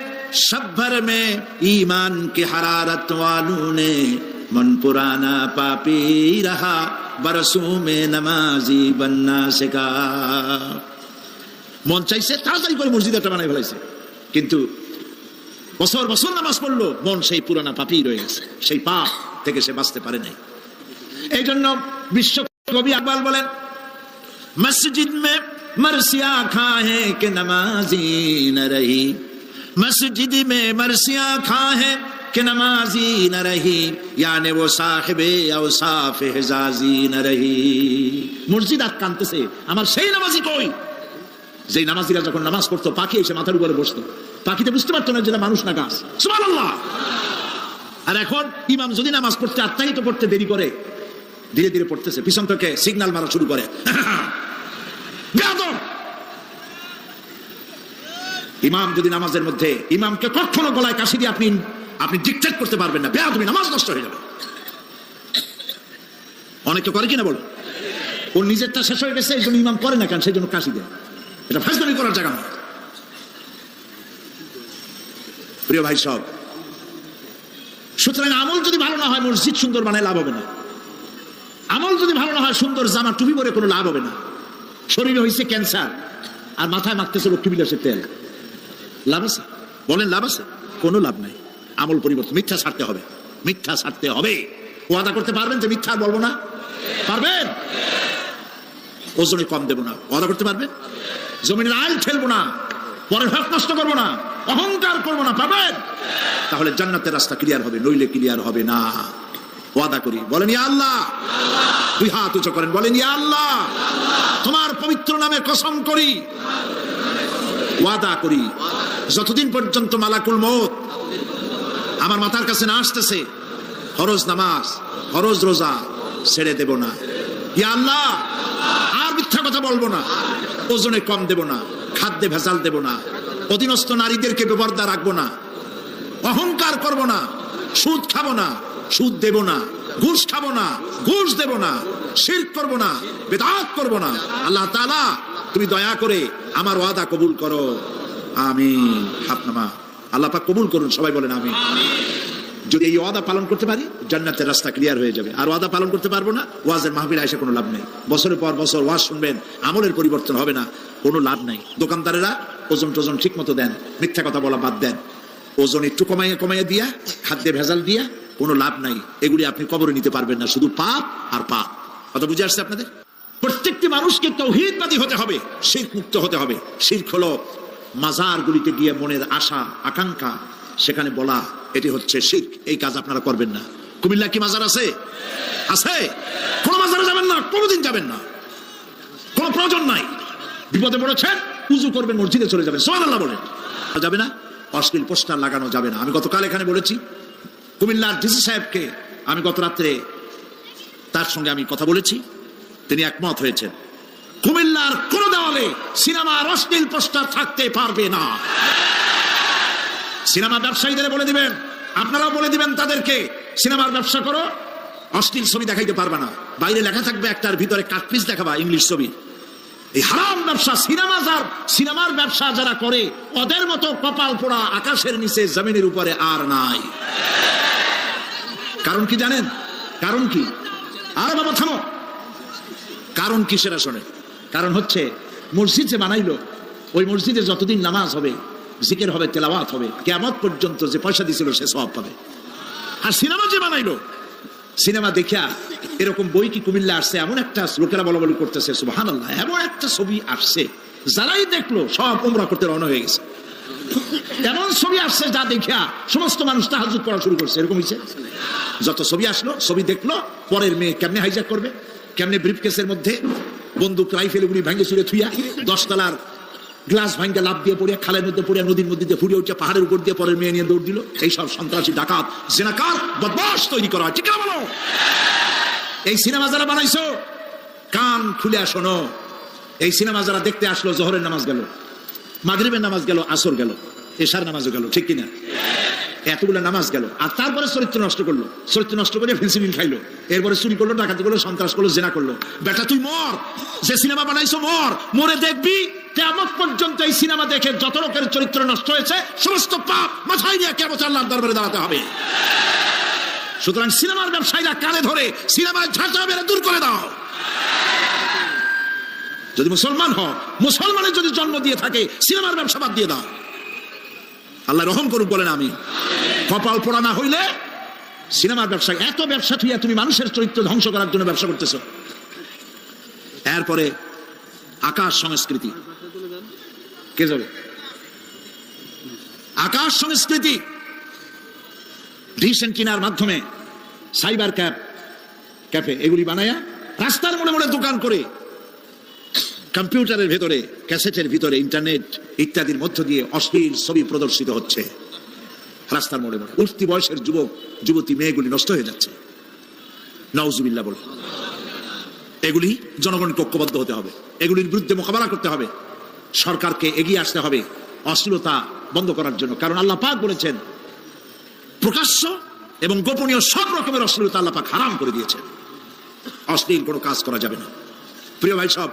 শব ভর মে ঈমান কি হারারত ওয়ালু নে, মন পুরানা পাপি রহা বরসোं में नमाजी बनना শেখা। মন চাইছে তাড়াতাড়ি করে মসজিদ একটা বানাই ফেলাইছে, কিন্তু বছর বছর নামাজ পড়লো, মন সেই পুরানা পাপি রয়ে গেছে, সেই পাপ থেকে সে বাঁচতে পারে নাই। এই জন্য বিশ্ব কবি আকবাল বলেন, মসজিদ মে मरसिया खाए के नमाजी न रही, मस्जिद में मरसिया खाए के नमाजी न रही, यानी वो साहिबे औसाफ हिजाजी न रही। মসজিদ আর কাঁদতেছে, আমার সেই নামাজি কই? যেই নামাজিরা যখন নামাজ পড়তো, পাখি এসে মাথার উপরে বসতো, পাখিতে বুঝতে পারতো না যেটা মানুষ না গাছ। সুবহানাল্লাহ। আর এখন ইমাম যদি নামাজ পড়তে আত্মাহিত করতে দেরি করে, ধীরে ধীরে পড়তেছে, পিছন থেকে সিগন্যাল মারা শুরু করে। ইমাম যদি নামাজের মধ্যে, ইমামকে কখনো গলায় কাশি দিয়ে আপনি ডিকটেট করতে পারবেন না, বেয়াদবি, নামাজ নষ্ট হয়ে যাবে। অনেকে করে কিনা বলো, ওর নিজেরটা শেষ হয়ে গেছে, এই জন্য ইমাম করে না কেন, সেই জন্য কাশি দেয়। এটা ফাজলামি করার জায়গা নয়। প্রিয় ভাই সব, সুতরাং আমল যদি ভালো না হয়, মসজিদ সুন্দর বানায় লাভ হবে না। আমল যদি ভালো না হয়, সুন্দর জামা টুপি পরে কোনো লাভ হবে না। শরীরে হয়েছে ক্যান্সার আর মাথায় মাখতেছে লক্ষ্মীবিলাসের তেল, লাভ আছে? বলেন লাভ আছে? কোনো লাভ নাই। আমল পরিবর্তন, মিথ্যা ছাড়তে হবে, মিথ্যা ছাড়তে হবে। ওয়াদা করতে পারবেন যে মিথ্যা বলবো না? পারবেন? ওজনে কম দেব না, ওয়াদা করতে পারবেন? জমিনের আইল ঠেলবো না, পরের হক নষ্ট করবো না, অহংকার করবো না, পারবেন? তাহলে জান্নাতের রাস্তা ক্লিয়ার হবে, নইলে ক্লিয়ার হবে না। ওয়াদা করি, বলেন ইয়া আল্লাহ। দুই হাত উঁচু করেন, বলেন ইয়া আল্লাহ, তোমার পবিত্র নামে কসম করি, ওয়াদা করি, যতদিন পর্যন্ত মালাকুল মউত আমার মাথার কাছে না আসতেছে, ফরজ নামাজ, ফরজ রোজা ছেড়ে দেব না। ইয়া আল্লাহ, আর মিথ্যা কথা বলবো না, ওজনে কম দেব না, খাদ্যে ভেজাল দেব না, অধীনস্থ নারীদেরকে বেপরদা রাখবো না, অহংকার করব না, সুদ খাবো না, সুদ দেব না, ঘুষ খাবো না, ঘুষ দেব না, শিরক করব না, বিদআত করব না। আল্লাহ তাআলা তুমি দয়া করে আমার ওয়াদা কবুল করো, আমিন। হাত নামা, আল্লাহ পাক কবুল করুন, সবাই বলেন আমিন। যদি এই ওয়াদা পালন করতে পারি, জান্নাতের রাস্তা ক্লিয়ার হয়ে যাবে। আর ওয়াদা পালন করতে পারবো না, ওয়াজের মাহফিলে এসে কোনো লাভ নেই। বছরের পর বছর ওয়াজ শুনবেন, আমলের পরিবর্তন হবে না, কোনো লাভ নাই। দোকানদারেরা ওজন টোজন ঠিক মতো দেন, মিথ্যা কথা বলা বাদ দেন, ওজন একটু কমাইয়া দিয়া, খাদ্যে ভেজাল দিয়া, কোনো লাভ নাই। এগুলি আপনি কবরে নিতে পারবেন না, শুধু পাপ আর পাপ। কথা বুঝে আসছে আপনাদের? প্রত্যেকটি মানুষকে তাওহীদবাদী হতে হবে, শিরক মুক্ত হতে হবে। শিরক হলো মাজারগুলিতে গিয়ে মনের আশা আকাঙ্ক্ষা সেখানে বলা, এটি হচ্ছে শিরক। এই কাজ আপনারা করবেন না। কুমিল্লা কি মাজার আছে? আছে? কোন মাজারে যাবেন না, কোনোদিন যাবেন না, কোন প্রয়োজন নাই। বিপদে পড়েছেন, উজু করবেন, মসজিদে চলে যাবেন, সুবহানাল্লাহ বলেন। যাবে না, অশ্লীল পোস্টার লাগানো যাবে না। আমি গতকাল এখানে বলেছি, কুমিল্লার ডিসি সাহেবকে আমি গত রাত্রে তার সঙ্গে আমি কথা বলেছি, তিনি একমত হয়েছেন। কুমিল্লার কোন দেওয়ালে সিনেমার অশ্লীল পোস্টার থাকতে পারবে না। সিনেমা ব্যবসায়ীদের বলে দিবেন, আপনারাও বলে দিবেন তাদেরকে, সিনেমার ব্যবসা করো, অশ্লীল ছবি দেখাইতে পারবে না। বাইরে লেখা থাকবে, একটার ভিতরে কাটপিস দেখাবা ইংলিশ ছবি। এই হারাম ব্যবসা, সিনেমার ব্যবসা যারা করে ওদের মতো কপাল পোড়া আকাশের নিচে জমিনের উপরে আর নাই। কারণ কি জানেন? কারণ কি? আরে বাবা থামো, কারণ কি সেটা শোনে। কারণ হচ্ছে মসজিদ যে বানাইলো, ওই মসজিদে যতদিন নামাজ হবে, জিকির হবে, তেলাওয়াত হবে, কিয়ামত পর্যন্ত যে পয়সা দিছিল সে সওয়াব পাবে। আর সিনেমা যে বানাইলো, সিনেমা দেখিয়া এরকম বই কি কুমিল্লা আসছে? এমন একটা লোকেরা বলা বলি করতেছে, সুবহানাল্লাহ, এমন একটা ছবি আসছে, যারাই দেখলো সব উমরা করতে রওনা হয়ে গেছে। এমন ছবি আসছে যা দেখিয়া সমস্ত মানুষ তাহাজ্জুদ পড়া শুরু করছে। এরকম হয়েছে। যত ছবি আসলো, ছবি দেখলো, পরের মেয়ে কেমনে হাইজ্যাক করবে, কেমনে ব্রিফকেসের মধ্যে বন্দুক রাইফেল গুলি ভাঙ্গে ছুড়ে থুইয়া 10 তলার গ্লাস ভাঙ্গে লাভ দিয়ে পড়িয়া, খালের মধ্যে পড়িয়া, নদীর মধ্যে দিয়ে ফুড়ে উঠে পাহাড়ের উপর দিয়ে পরের মেয়ে নিয়ে দৌড় দিল। এইসব সন্ত্রাসী, ডাকাত, জেনাকার, বদমাশ তৈরি করা হয়। ঠিক না বলো? এই সিনেমা যারা বানাইছো, কান খুলে শোনো। এই সিনেমা যারা দেখতে আসলো, জোহরের নামাজ গেল, মাগরিবের নামাজ গেল, আসর গেল, এশার নামাজও গেল, ঠিক কিনা? এতগুলো নামাজ গেল, আর তারপরে চরিত্র নষ্ট করলো। চরিত্র নষ্ট করে ফেন্সিডিল খাইলো, এরপরে চুরি করলো, ডাকাতি করলো, সন্ত্রাস করলো, জেনা করলো। বেটা তুই মর, যে সিনেমা বানাইছো মর, মরে দেখবি কিয়ামত পর্যন্ত এই সিনেমা দেখে যত লোকের চরিত্র নষ্ট হয়েছে সমস্ত পাপ মাথায় নিয়ে কিয়ামত আল্লাহর দরবারে দাঁড়াতে হবে। সুতরাং সিনেমার ব্যবসায়ীরা কানে ধরে সিনেমার ঝাঁটা বেড়ে দূর করে দাও। যদি মুসলমান হও, মুসলমানের যদি জন্ম দিয়ে থাকে, সিনেমার ব্যবসা বাদ দিয়ে দাও। আল্লাহ রহম করুক বলেন আমি। কপাল পোড়া না হইলে সিনেমার ব্যবসা, এত ব্যবসা থুইয়া তুমি মানুষের চরিত্র ধ্বংস করার জন্য ব্যবসা করতেছ। এরপরে আকাশ সংস্কৃতি, কে যাবে? আকাশ সংস্কৃতি ডিশ এন্টিনার মাধ্যমে সাইবার ক্যাফে এগুলি বানায়া রাস্তার মোড়ে মোড়ে দোকান করে, কম্পিউটারের ভেতরে, ক্যাসেটের ভিতরে, ইন্টারনেট ইত্যাদির মধ্য দিয়ে অশ্লীল ছবি প্রদর্শিত হচ্ছে রাস্তার মোড়ে মোড়ে। উঠতি বয়সের যুবক যুবতী মেয়েগুলি নষ্ট হয়ে যাচ্ছে। নাউজুবিল্লাহ বলে। এগুলি জনগণকে ঐক্যবদ্ধ হতে হবে, এগুলির বিরুদ্ধে মোকাবেলা করতে হবে, সরকারকে এগিয়ে আসতে হবে অশ্লীলতা বন্ধ করার জন্য। কারণ আল্লাহ পাক বলেছেন, প্রকাশ্য এবং গোপনীয় সব রকমের অশ্লীলতা আল্লাহ পাক হারাম করে দিয়েছেন। অশ্লীল কোনো কাজ করা যাবে না। প্রিয় ভাই সব,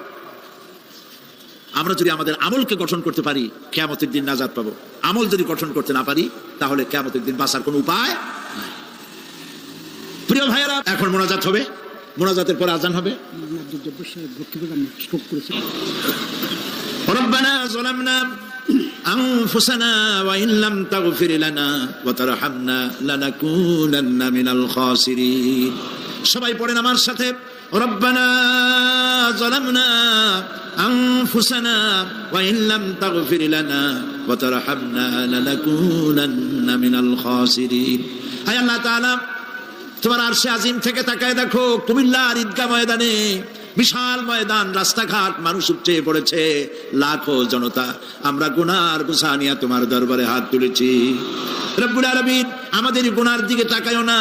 আমরা যদি আমাদের আমলকে গঠন করতে পারি, কিয়ামতের দিন নাজাত পাবো। আমল যদি গঠন করতে না পারি, তাহলে কিয়ামতের দিন বাঁচার কোনো উপায় নাই। প্রিয় ভাইয়েরা, এখন মোনাজাত হবে, মোনাজাতের পরে আজান হবে। রব্বানা যালামনা আনফুসানা ওয়া ইন লাম তাগফির লানা ওয়া তারহামনা লানাকুনান্না মিনাল খাসিরিন। সবাই পড়েন আমার সাথে, রব্বানা যালামনা আনফুসানা ওয়া ইন লাম তাগফির লানা ওয়া তারহামনা লানাকুনান্না মিনাল খাসিরিন। হে আল্লাহ তাআলা, তোমার আরশে আজিম থেকে তাকায় দেখো, কুমিল্লার ঈদগাহ ময়দানে বিশাল ময়দান, রাস্তাঘাট, মানুষ উপচে পড়েছে, লাখো জনতা। আমরা গুনার বোঝা নিয়ে তোমার দরবারে হাত তুলেছি। রব্বুল আলামিন, আমাদের গুনার দিকে তাকায়ও না,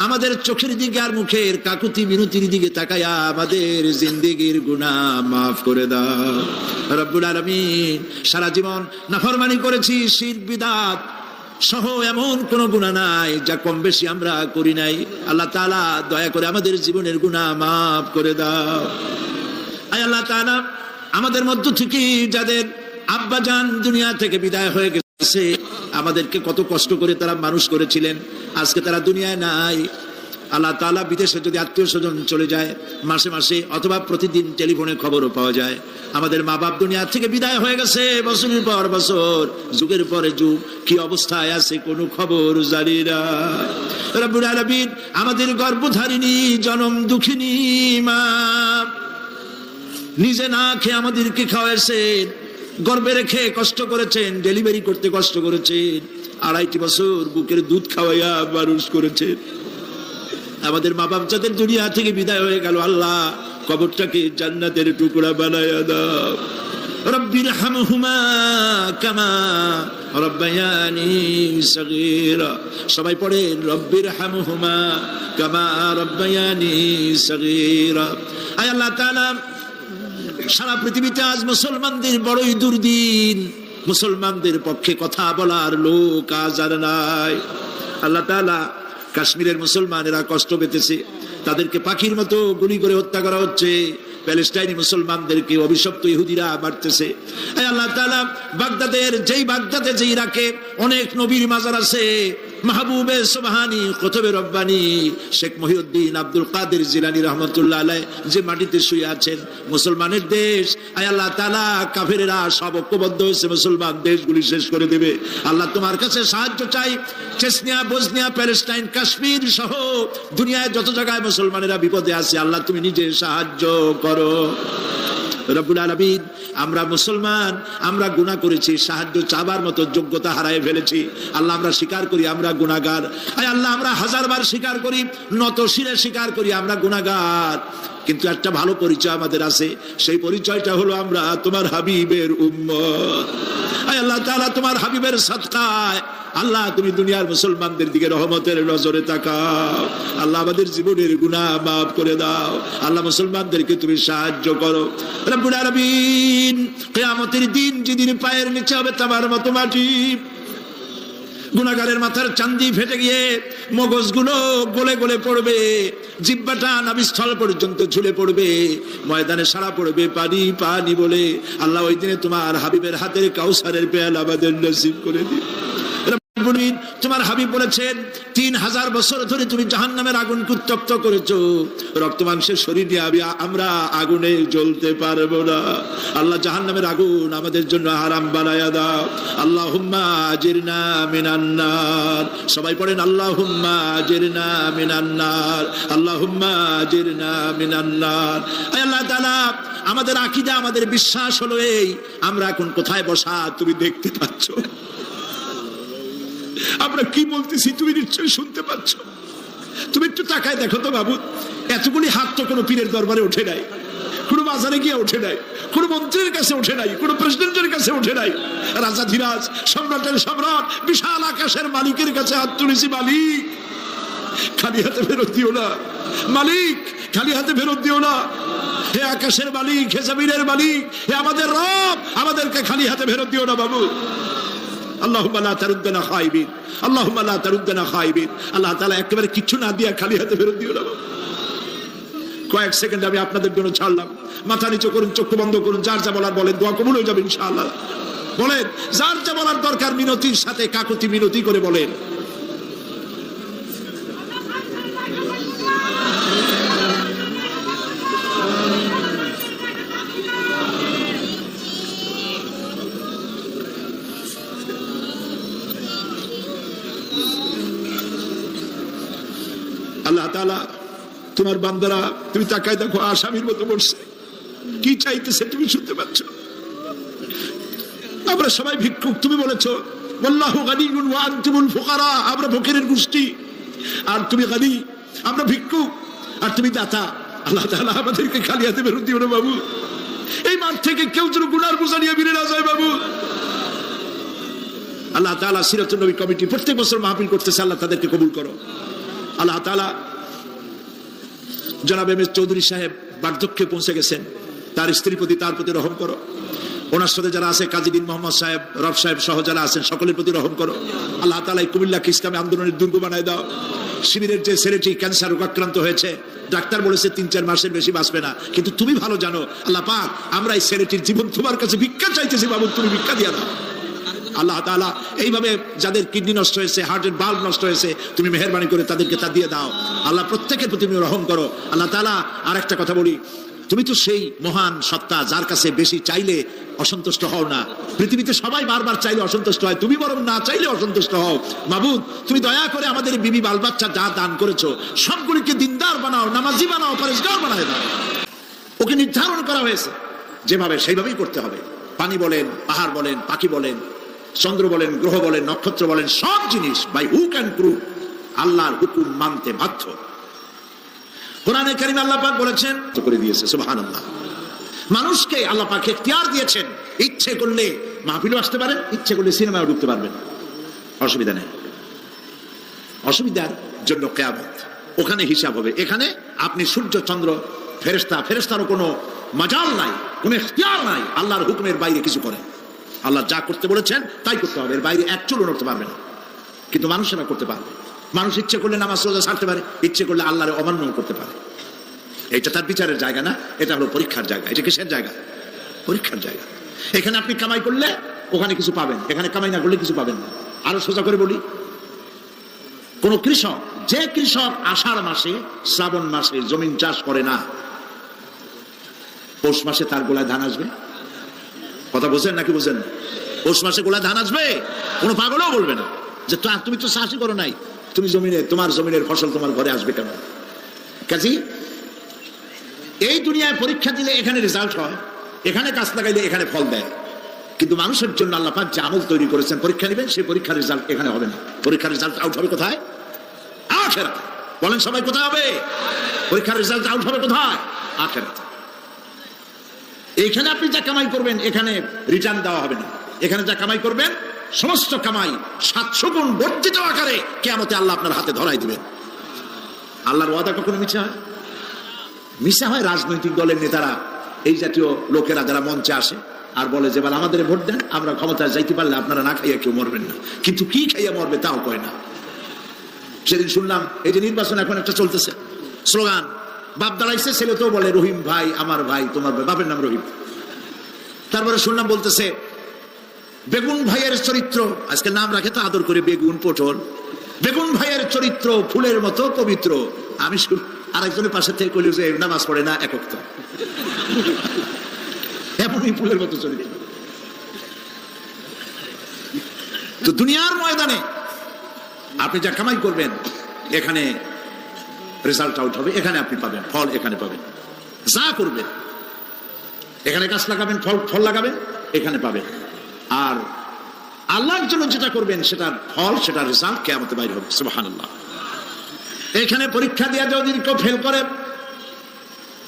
আমাদের চোখের দিকে আর মুখের কাকুতি মিনতির দিকে তাকায়া আমাদের জিন্দেগির গুনাহ মাফ করে দাও। রব্বুল আলামিন, সারা জীবন নাফরমানি করেছি, শিরক বিদআত সহ এমন কোন গুনাহ নাই যা কম বেশি আমরা করি নাই। আল্লাহ তাআলা দয়া করে আমাদের জীবনের গুনাহ মাফ করে দাও। আয় আল্লাহ তাআলা, আমাদের মধ্য থেকে যাদের আব্বাজান দুনিয়া থেকে বিদায় হয়ে গেছে, আমাদেরকে কত কষ্ট করে তারা মানুষ করেছিলেন, আজকে তারা দুনিয়ায় নাই। আল্লাহ তাআলা, বিদেশে যদি আত্মীয় স্বজন চলে যায়, মাসে মাসে অথবা প্রতিদিন টেলিফোনে খবরও পাওয়া যায় আমাদের মা বাপ দুনিয়া থেকে বিদায় হয়ে গেছে, বছরের পর বছর, যুগের পরে যুগ, কি অবস্থায় আছে কোনো খবর জানি না। রব্বুল আলামিন, আমাদের গর্ভধারিণী জনম দুঃখিনী মা নিজে না খেয়ে আমাদেরকে খাওয়াইছেন, গর্ভে রেখে কষ্ট করেছেন, ডেলিভারি করতে কষ্ট করেছেন। 2.5 বছর বুকের দুধ খাওয়াইয়া মানুষ করেছেন। আমাদের মা বাপ যাদের দুনিয়া থেকে বিদায় হয়ে গেল, আল্লাহ কবরটাকে জান্নাতের টুকরা বানায়া দাও। রব্বির হামহুমা কামা রব্বায়ানি সগীরা। সবাই পড়েন রব্বির হামহুমা কামা রব্বায়ানি সগীরা। আয় আল্লাহ তাআলা, সারা পৃথিবীতে আজ মুসলমানদের বড়ই দুর্দিন, মুসলমানদের পক্ষে কথা বলার লোক আজ আর নাই। আল্লাহ তাআলা, কাশ্মীরের মুসলমানেরা কষ্ট পেতেছে, তাদেরকে পাখির মতো গুলি করে হত্যা করা হচ্ছে। প্যালেস্টাইনি মুসলমানদেরকে অভিশপ্ত ইহুদিরা মারতেছে। আল্লাহ তাআলা, বাগদাদে যে ইরাকে অনেক নবীর মাজার আছে, মাহবুবে সুবহানি, কুতুবে রব্বানি, শেখ মহিউদ্দিন আব্দুল কাদের জিলানী রহমতুল্লাহ আলাইহি যে মাটিতে শুয়ে আছেন, মুসলমানের দেশ। আল্লাহ তাআলা, কাফেরেরা সব ঐক্যবদ্ধ হয়েছে, মুসলমান দেশগুলি শেষ করে দেবে। আল্লাহ তোমার কাছে সাহায্য চাই। চেচনিয়া, বসনিয়া, প্যালেস্টাইন, কাশ্মীর সহ দুনিয়ায় যত জায়গায় মুসলমানেরা বিপদে আছে, আল্লাহ তুমি নিজে সাহায্য করো। রব্বুল আলামিন, আমরা মুসলমান, আমরা গুনাহ করেছি, সাহায্য চাবার মতো যোগ্যতা হারিয়ে ফেলেছি। আল্লাহ আমরা স্বীকার করি আমরা গুনাহগার। আল্লাহ আমরা হাজারবার স্বীকার করি, নত শিরে স্বীকার করি আমরা গুনাহগার। কিন্তু একটা ভালো পরিচয় আমাদের আছে, সেই পরিচয়টা হলো আমরা তোমার হাবিবের উম্মত। আল্লাহ তাআলা, তোমার হাবিবের সাদকায় আল্লাহ তুমি দুনিয়ার মুসলমানদের দিকে রহমতের নজরে তাকাও। আল্লাহ আমাদের জীবনের গুনাহ মাফ করে দাও। আল্লাহ মুসলমানদেরকে তুমি সাহায্য করো। রব্বুল আলামিন, কিয়ামতের দিন যেদিন পায়ের নিচে হবে তামার মতো মাটি, গুনাহগারের মাথার চান্দি ফেটে গিয়ে মগজগুলো গলে গলে পড়বে, জিহ্বাটা নাভিস্থল পর্যন্ত ঝুলে পড়বে, ময়দানে সারা পড়বে পানি পানি বলে। আল্লাহ ওই দিনে তোমার হাবিবের হাতের কাউসারের পেয়ালা আমাদের নসিব করে দিও। তোমার হাবিব বলেছেন 3000 বছর ধরে তুমি জাহান্নামের আগুনকে উত্তপ্ত করেছো, রক্ত মাংসের শরীর নিয়ে আমরা আগুনে জ্বলতে পারবো না। আল্লাহ জাহান্নামের আগুন আমাদের জন্য হারাম বানায়া দাও। আল্লাহুম্মা আজিরনা মিনান নার। সবাই পড়েন আল্লাহুম্মা আজিরনা মিনান নার, আল্লাহুম্মা আজিরনা মিনান নার। আল্লাহ তাআলা, আমাদের আকীদা, আমাদের বিশ্বাস হলো এই, আমরা এখন কোথায় বসা তুমি দেখতে পাচ্ছ, আমরা কি বলতেছি তুমি নিশ্চয়ই শুনতে পাচ্ছ। তুমি একটু তাকায় দেখো তো বাবু, এতগুলি হাত তো কোনো পীরের দরবারে ওঠে নাই, কোনো বাজারে গিয়ে ওঠে নাই, কোনো মন্ত্রীর কাছে ওঠে নাই, কোনো প্রেসিডেন্টের কাছে ওঠে নাই। রাজা ধীরাজ, সম্রাটের সম্রাট, বিশাল আকাশের মালিকের কাছে হাত তুলেছি, মালিক খালি হাতে ফেরত দিও না, মালিক খালি হাতে ফেরত দিও না। হে আকাশের মালিক, হে জমিনের মালিক, হে আমাদের রব, আমাদেরকে খালি হাতে ফেরত দিও না বাবু। আল্লাহুম্মা লা তারুদ্দানা খাইবিন, আল্লাহুম্মা লা তারুদ্দানা খাইবিন। আল্লাহ তাআলা একেবারে কিছু না দিয়া খালি হাতে ফেরত দিও না। কয়েক সেকেন্ড আমি আপনাদের জন্য ছাড়লাম, মাথা নিচু করুন, চোখ বন্ধ করুন, যার যা বলার বলেন, দোয়া কবুল হয়ে যাবে ইনশাআল্লাহ। বলেন, যার যা বলার দরকার মিনতির সাথে কাকুতি মিনতি করে বলেন। আল্লাহ তাআলা, তোমার বান্দারা, তুমি তাকায় দেখো, আসামির মতো বসছে, কি চাইতেছে তুমি শুনতে পাচ্ছ। আমরা সবাই ভিক্ষুক, তুমি বলেছো ওয়াল্লাহু গানিয়্যুন ওয়া আনতুমুল ফুকারা, আমরা ফকিরের গোষ্ঠী আর তুমি গানি, আমরা ভিক্ষুক আর তুমি দাতা। আল্লাহ তাআলা, আমাদেরকে খালি হাতে ফেরত দিও না বাবু। এই মাঠ থেকে কেউ যেন গুনার বোঝা নিয়ে বেরিয়ে না যায় বাবু। আল্লাহ তাআলা, সিরাতুন নবী কমিটি প্রত্যেক বছর মাহফিল করতেছে, আল্লাহ তাদেরকে কবুল করো। আল্লাহ তাআলা, জনাব এম এস চৌধুরী সাহেব বার্ধক্যে পৌঁছে গেছেন, তার স্ত্রীর প্রতি, তার প্রতি রহম করো। ওনার সাথে যারা আছে, কাজী দিন মোহাম্মদ সাহেব, রব সাহেব সহ যারা আছেন, সকলের প্রতি রহম করো। আল্লাহ তাআলা, কুমিল্লাকে ইসলামী আন্দোলনের দুর্গ বানায় দাও। শিবিরের যে ছেলেটি ক্যান্সার রোগাক্রান্ত হয়েছে, ডাক্তার বলেছে 3-4 মাসের বেশি বাঁচবে না, কিন্তু তুমি ভালো জানো আল্লাহ পাক, আমরা এই ছেলেটির জীবন তোমার কাছে ভিক্ষা চাইতেছি বাবু, তুমি ভিক্ষা দিয়া দাও। আল্লাহ তাআলা, এইভাবে যাদের কিডনি নষ্ট হয়েছে, হার্টের বাল্ব নষ্ট হয়েছে, তুমি মেহেরবানি করে তাদেরকে তা দিয়ে দাও। আল্লাহ প্রত্যেকের প্রতি তুমি রহম করো। আল্লাহ তাআলা, আর একটা কথা বলি, তুমি তো সেই মহান সত্তা যার কাছে বেশি চাইলে অসন্তুষ্ট হও না। পৃথিবীতে সবাই বারবার চাইলে অসন্তুষ্ট হয়, তুমি বরং না চাইলে অসন্তুষ্ট হও। মাবুদ, তুমি দয়া করে আমাদের বিবি বাল বাচ্চা যা দান করেছো সবগুলিকে দিনদার বানাও, নামাজি বানাও, পরেশগার বানায় দাও। ওকে নির্ধারণ করা হয়েছে যেভাবে, সেইভাবেই করতে হবে। পানি বলেন, পাহাড় বলেন, পাখি বলেন, চন্দ্র বলেন, গ্রহ বলেন, নক্ষত্র বলেন, সব জিনিস বাই হুক অ্যান্ড ক্রুক আল্লাহর হুকুম মানতে বাধ্য। কোরআনে কারিমে আল্লাহ পাক বলেছেন করে দিয়েছে, সুবহানাল্লাহ। মানুষকে আল্লাহ পাক ইখতিয়ার দিয়েছেন, ইচ্ছে করলে মাহফিলে আসতে পারেন, ইচ্ছে করলে সিনেমায় ঢুকতে পারবেন, অসুবিধা নেই। অসুবিধার জন্য কিয়ামত, ওখানে হিসাব হবে। এখানে আপনি সূর্য চন্দ্র ফেরেশতারও কোনো মাজাল নাই, কোনো ইখতিয়ার নাই আল্লাহর হুকুমের বাইরে কিছু করে। আল্লাহ যা করতে বলেছেন তাই করতে হবে, এর বাইরে এক চুলও নড়তে পারবে না। কিন্তু মানুষেরা করতে পারবে। মানুষ ইচ্ছে করলে নামাজ রোজা ছাড়তে পারে, ইচ্ছে করলে আল্লাহর অমান্য করতে পারে। এটা তার বিচারের জায়গা না, এটা হলো পরীক্ষার জায়গা। এটা কিসের জায়গা? পরীক্ষার জায়গা। এখানে আপনি কামাই করলে ওখানে কিছু পাবেন, এখানে কামাই না করলে কিছু পাবেন না। আরো সোজা করে বলি, কোন কৃষক, যে কৃষক আষাঢ় মাসে শ্রাবণ মাসে জমিন চাষ করে না, পৌষ মাসে তার গোলায় ধান আসবে? কথা বুঝেন নাকি বুঝেন? পৌষ মাসে গোলায় ধান আসবে? কোনো পাগলও বলবে না যে তুমি তো চাষই করো নাই, তুমি তোমার জমিনের ফসল তোমার ঘরে আসবে কেন? কাজী এই দুনিয়ায় পরীক্ষা দিলে এখানে রেজাল্ট হয়, এখানে গাছ লাগাইলে এখানে ফল দেয়। কিন্তু মানুষের জন্য আল্লাহ পাক যে আমল তৈরি করেছেন, পরীক্ষা নেবেন, সেই পরীক্ষার রেজাল্ট এখানে হবে না। পরীক্ষার রেজাল্ট আউট হবে কোথায়? আখিরাতে। বলেন সবাই, কোথায় হবে পরীক্ষার রেজাল্ট আউট হবে? কোথায়? আখিরাতে। এখানে আপনি যা কামাই করবেন এখানে রিটার্ন দেওয়া হবে না। এখানে যা কামাই করবেন সমস্ত কামাই 700 গুণ বর্ধিত আকারে কিয়ামতে আল্লাহ আপনার হাতে ধরাই দিবেন। আল্লাহর ওয়াদা কখনো মিথ্যা হয়? মিথ্যা হয় রাজনৈতিক দলের নেতারা, এই জাতীয় লোকেরা যারা মঞ্চে আসে আর বলে যে বল আমাদের ভোট দেন, আমরা ক্ষমতায় যাইতে পারলে আপনারা না খাইয়া কেউ মরবেন না। কিন্তু কি খাইয়া মরবে তাও কয় না। সেদিন শুনলাম এই যে নির্বাচন এখন একটা চলতেছে, স্লোগান বাপ দাঁড়াইছে, ছেলে তো বলে রহিম ভাই আমার ভাই, তোমার ভাই, বাপের নাম রহিম। তারপরে শুনলাম বলতেছে বেগুন ভাইয়ের চরিত্র, আজকে নাম রাখে তো আদর করে বেগুন পটল, বেগুন ভাইয়ের চরিত্র ফুলের মতো পবিত্র। আমি আরেকজনের পাশে থেকে কইল যে নামাজ পড়ে না একক, তো এমনই ফুলের মতো চরিত্র। তো দুনিয়ার ময়দানে আপনি যা কামাই করবেন এখানে রেজাল্ট আউট হবে, এখানে আপনি পাবেন ফল, এখানে পাবেন। যা করবেন এখানে গাছ লাগাবেন, ফল লাগাবেন, এখানে পাবেন। আর আল্লাহর জন্য যেটা করবেন সেটার ফল, সেটার রেজাল্ট কিয়ামতে বাইরে হবে। সুবহানাল্লাহ। এখানে পরীক্ষা দিয়ে যদি কেউ ফেল করে,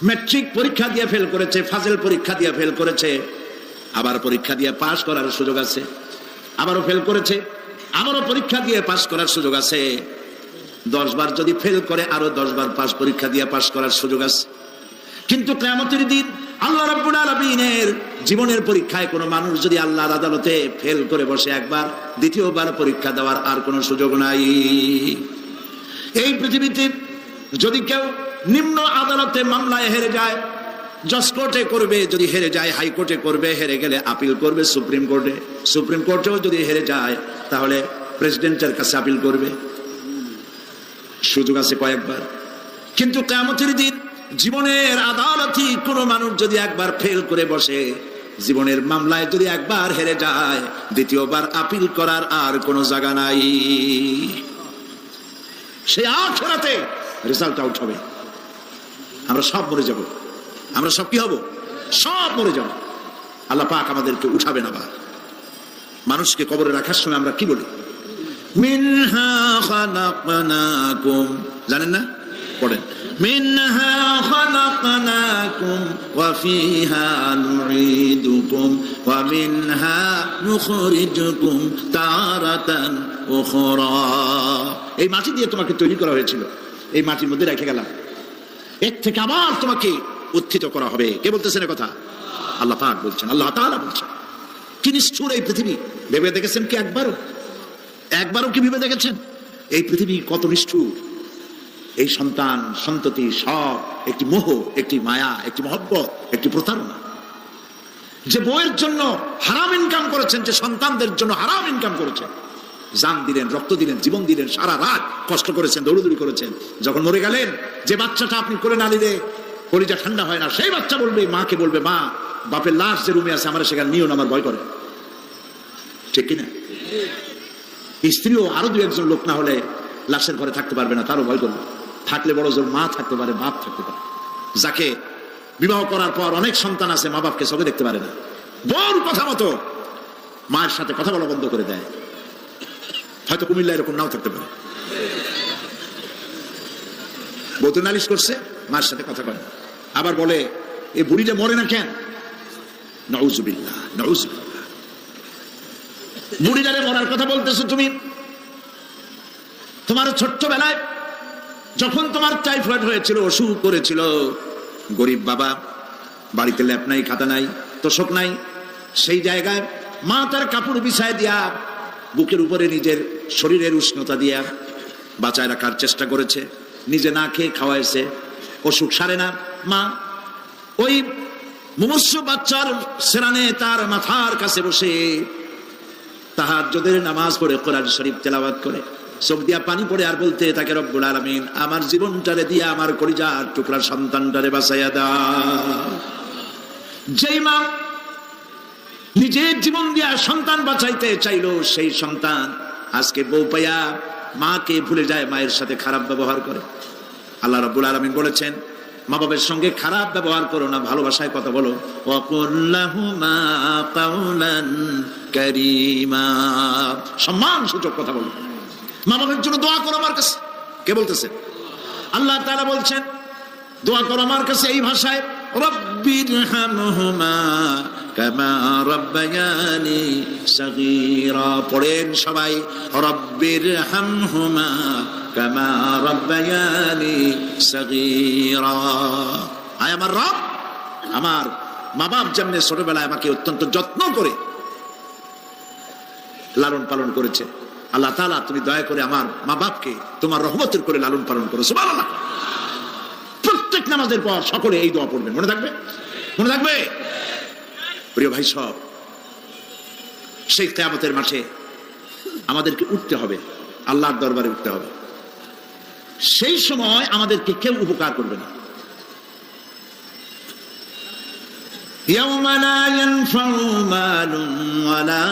ম্যাট্রিক পরীক্ষা দিয়ে ফেল করেছে, ফাজেল পরীক্ষা দিয়ে ফেল করেছে, আবার পরীক্ষা দিয়ে পাস করার সুযোগ আছে, আবারও ফেল করেছে, আবারও পরীক্ষা দিয়ে পাস করার সুযোগ আছে। 10 বার যদি ফেল করে আরো 10 বার পরীক্ষা দিয়ে পাস করার সুযোগ আছে। কিন্তু কিয়ামতের দিন আল্লাহ রাব্বুল আলামিনের জীবনের পরীক্ষায় কোনো মানুষ যদি আল্লাহর আদালতে ফেল করে বসে একবার, দ্বিতীয়বার পরীক্ষা দেওয়ার আর কোনো সুযোগ নাই। এই পৃথিবীতে যদি কেউ নিম্ন আদালতে মামলায় হেরে যায়, জজ কোর্টে করবে, যদি হেরে যায় হাইকোর্টে করবে, হেরে গেলে আপিল করবে সুপ্রিম কোর্টে, সুপ্রিম কোর্টেও যদি হেরে যায় তাহলে প্রেসিডেন্টের কাছে আপিল করবে, সুযোগ আছে কয়েকবার। কিন্তু কিয়ামতের দিন জীবনের আদালতে কোনো মানুষ যদি একবার ফেল করে বসে, জীবনের মামলায় যদি একবার হেরে যায়, দ্বিতীয়বার আপিল করার আর কোনো জায়গা নাই। সে আখিরাতে রেজাল্ট আউট হবে। আমরা সব মরে যাব, আমরা সব কি হব? সব মরে যাব। আল্লাহ পাক আমাদেরকে উঠাবেন আবার। মানুষকে কবরে রাখার সময় আমরা কি বলি? মিনহা খালাকনাকুম, জানেন না? পড়েন, মিনহা খালাকনাকুম ওয়া ফিহা নুঈদুকুম ওয়া মিনহা নুখরিজুকুম তারাতান উখরা। এই মাটি দিয়ে তোমাকে তৈরি করা হয়েছিল, এই মাটির মধ্যে রেখে গেলাম, এর থেকে আবার তোমাকে উত্থিত করা হবে। কে বলতেছেন কথা? আল্লাহ পাক বলছেন, আল্লাহ তাআলা বলছেন। কি নিষ্ঠুর এই পৃথিবী, ভেবে দেখেছেন কি একবারও কি ভেবে দেখেছেন এই পৃথিবী কত নিষ্ঠুর? এই সন্তান সন্ততি সব একটি মোহ, একটি মায়া, একটি মহব্বত, একটি প্রতারণা। যে বউয়ের জন্য হারাম ইনকাম করেছেন, যে সন্তানদের জন্য হারাম ইনকাম করেছেন, জান দিলেন, রক্ত দিলেন, জীবন দিলেন, সারা রাত কষ্ট করেছেন, দৌড়দৌড়ি করেছেন, যখন মরে গেলেন যে বাচ্চাটা আপনি করে না দিলে কলিজা ঠান্ডা হয় না, সেই বাচ্চা বলবে, মাকে বলবে, মা বাপের লাশ যে রুমে আছে আমার সেখানে নিও না, আমার ভয় করে। ঠিক কিনা? স্ত্রীও আরো 2-1 লোক না হলে লাশের ঘরে থাকতে পারবে না, তারও ভয় করবে। থাকলে বড় জোর মা থাকতে পারে, বাপ থাকতে পারে। যাকে বিবাহ করার পর অনেক সন্তান আছে, মা বাপকে চোখে দেখতে পারে না, বউর কথা মতো মায়ের সাথে কথা বলা বন্ধ করে দেয়। হয়তো কুমিল্লা এরকম নাও থাকতে পারে, বউ তো নালিশ করছে, মায়ের সাথে কথা বলে, আবার বলে এই বুড়িটা মরে না কেন? নাউজুবিল্লাহ, নাউজুবিল্লাহ। বুড়িটারে মরার কথা বলতেছো তুমি? তোমার ছোট্টবেলায় যখন তোমার টাইফয়েড হয়েছিল, অসুখ করেছিল, গরিব বাবা, বাড়িতে ল্যাপ নাই, খাতা নাই, তোষক নাই, সেই জায়গায় মা তার কাপড় বিছায় দিয়া বুকের উপরে নিজের শরীরের উষ্ণতা দিয়া বাঁচায় রাখার চেষ্টা করেছে, নিজে না খেয়ে খাওয়াইছে, অসুখ সারে না। মা ওই মুমূর্ষ বাচ্চার সেরানে তার মাথার কাছে বসে তাহাজ্জুদের নামাজ পড়ে কোরআন শরীফ তেলাওয়াত করে চোখ দিয়া পানি পড়ে আর বলতে থাকে, রব্বুল আলামিন আমার জীবনটারে দিয়া আমার কলিজার টুকরা সন্তানটারে বাঁচাইয়া দাও। যেই মা নিজের জীবন দিয়া সন্তান বাঁচাইতে চাইলো, সেই সন্তান আজকে বউ পাইয়া মাকে ভুলে যায়, মায়ের সাথে খারাপ ব্যবহার করে। আল্লাহ রাব্বুল আলামিন বলেছেন, মা বাবার সঙ্গে খারাপ ব্যবহার করো না, ভালোবাসায় কথা বলো। ওয়াকুল্লাহুমা কাওলান কারীমা, সম্মান সূচক কথা বলো। মা বাবার জন্য দোয়া করো আমার কাছে। কে বলতেছে? আল্লাহ তাআলা বলছেন দোয়া করো আমার কাছে এই ভাষায়, রব্বিরহামহুমা কামা রাব্বায়ানি সাগীরা। পড়েন সবাই, রব্বিরহামহুমা কামা রাব্বায়ানি সাগীরা। আয় আমার রব, আমার মা বাপ যেমন ছোটবেলায় আমাকে অত্যন্ত যত্ন করে লালন পালন করেছে, আল্লাহ তাআলা তুমি দয়া করে আমার মা বাপকে তোমার রহমতের করে লালন পালন করো। সুবহানাল্লাহ। প্রত্যেক নামাজের পর সকলে এই দোয়া পড়বেন, মনে থাকবে? মনে থাকবে? প্রিয় ভাই সব, সেই কিয়ামতের মাঠে আমাদেরকে উঠতে হবে, আল্লাহর দরবারে উঠতে হবে। সেই সময় আমাদেরকে কেউ উপকার করবে না। ইয়াওমা লা ইয়ানফাউ মালুন ওয়ালা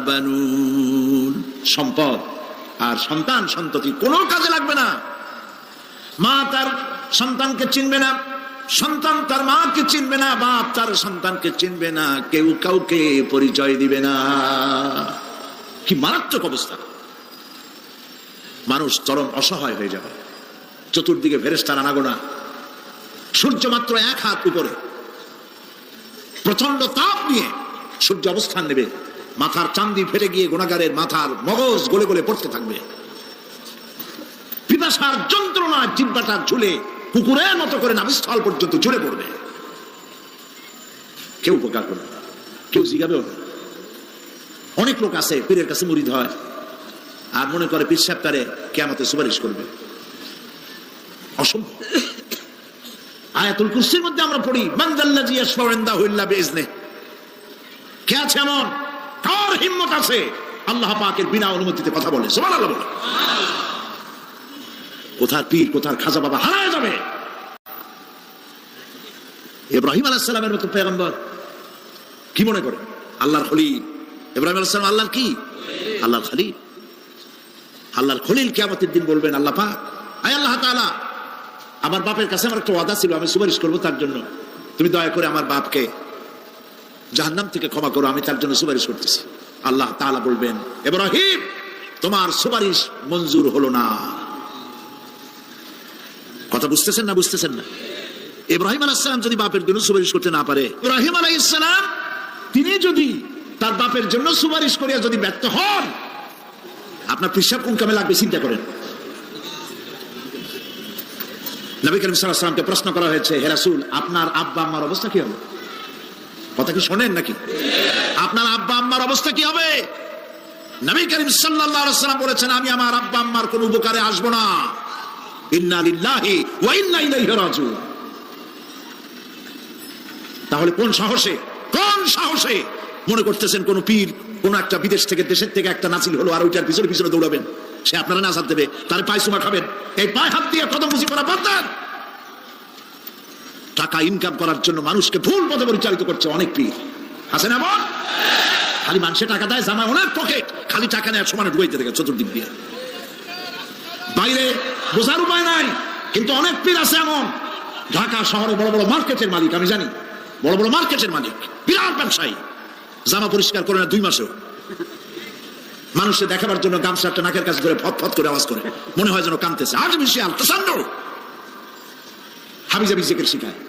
বানুন, সম্পদ আর সন্তান সন্ততি কোনো কাজে লাগবে না। মা তার সন্তানকে চিনবে না, সন্তান তার মাকে চিনবে না, বাপ তার সন্তানকে চিনবে না, কেউ কাউকে পরিচয় দিবে না। কি মারাত্মক অবস্থা! মানুষ চরম অসহায় হয়ে যাবে। চতুর্দিকে ফেরেশতার আনাগোনা, সূর্য মাত্র 1 হাত উপরে, প্রচন্ড তাপ নিয়ে সূর্য অবস্থান নেবে, মাথার চান্দি ফেটে গিয়ে গুনাহগারের মাথার মগজ গলে গলে পড়তে থাকবে। পিপাসার যন্ত্রণা জিহ্বাটা ঝুলে কুকুরের মতো করে নাভিস্থল পর্যন্ত ঝুলে পড়বে। কেউ উপকার করবে না, কেউ জিগাবেও না। অনেক লোক আছে পীরের কাছে মুরিদ হয় আর মনে করে পীর সাহেব তারে কিয়ামতে সুপারিশ করবে। অসম্ভব। আয়াতুল কুরসির মধ্যে আমরা পড়ি, মান যাল্লাযী ইয়াশফাউ ইনদাহু ইল্লা বিইজনিহি। কে আছে এমন? কার হিম্মত আছে আল্লাহ পাকের বিনা অনুমতিতে কথা বলে? সুবহানাল্লাহ বলে। কোথার পীর, কোথার খাজা বাবা হারায় যাবে। ইব্রাহিম আলাইহিস সালামের মতো পয়গম্বর কি মনে করে? আল্লাহর খলিল। ইব্রাহিম আলাইহিস সালাম আল্লাহর কি? আল্লাহর খলিল। আল্লাহর খলিল কিয়ামতের দিন বলবেন, আল্লাহ পাক, আয় আল্লাহ তাআলা, আমার বাপের কাছে আমার একটা ওয়াদা ছিল, আমি সুপারিশ করব তার জন্য, তুমি দয়া করে আমার বাপকে জাহান্নাম থেকে ক্ষমা করো, আমি তার জন্য সুপারিশ করতেছি। আল্লাহ তাআলা বলবেন, ইব্রাহিম তোমার সুপারিশ মঞ্জুর হলো না। কথা বুঝতেছেন না? বুঝতেছেন না? ইব্রাহিম আলাইহিস সালাম যদি বাপের জন্য সুপারিশ করতে না পারে, ইব্রাহিম আলাইহিস সালাম তিনি যদি তার বাপের জন্য সুপারিশ করিয়া যদি ব্যর্থ হন, আপনার পিসাব কোন কামে লাগবে চিন্তা করেন। নবী করিম সাল্লাল্লাহু আলাইহি ওয়াসাল্লামকে প্রশ্ন করা হয়েছে, হে রাসূল আপনার আব্বা আম্মার অবস্থা কি হবে? কথা কি শোনেন নাকি? আপনার আব্বা আম্মার অবস্থা কি হবে? নবী করিম সাল্লাল্লাহু আলাইহি ওয়াসাল্লাম বলেছেন, আমি আমার আব্বা আম্মার কোন উপকারে আসব না। ইন্না লিল্লাহি ওয়া ইন্না ইলাইহি রাজিউন। তাহলে কোন সাহসে মনে করতেছেন কোন পীর কোন একটা বিদেশ থেকে দেশের থেকে একটা নাসিল হলো আর ওইটার পিছনে পিছনে দৌড়াবেন, সে আপনারা নাসাদ দেবে, তার পায়ে চুমা খাবেন? এই পায়ে হাত দিয়ে কদম বুঝি করা বাদ দেন। টাকা ইনকাম করার জন্য মানুষকে ভুল পথে পরিচালিত করছে অনেক পীর, আছে না? খালি মানুষের টাকা দেয়, জামায় অনেক পকেট, খালি টাকা নেওয়ার সমানে ঢুকাইতে থাকে চতুর্দিক দিয়ে, বাইরে বোঝার উপায় নাই। কিন্তু অনেক পীর আছে এমন, ঢাকা শহরে বড় বড় মার্কেটের মালিক, আমি জানি, বড় বড় মার্কেটের মালিক, বিরাট ব্যবসায়ী, জামা পরিষ্কার করে না 2 মাসেও। মানুষে দেখাবার জন্য গামছাটা নাকের কাছে ধরে ফট ফট করে আওয়াজ করে, মনে হয় যেন কাঁদতেছে। আর্টিফিশিয়াল তাসান্নুর হাবিজাবি জিকির শিখায়।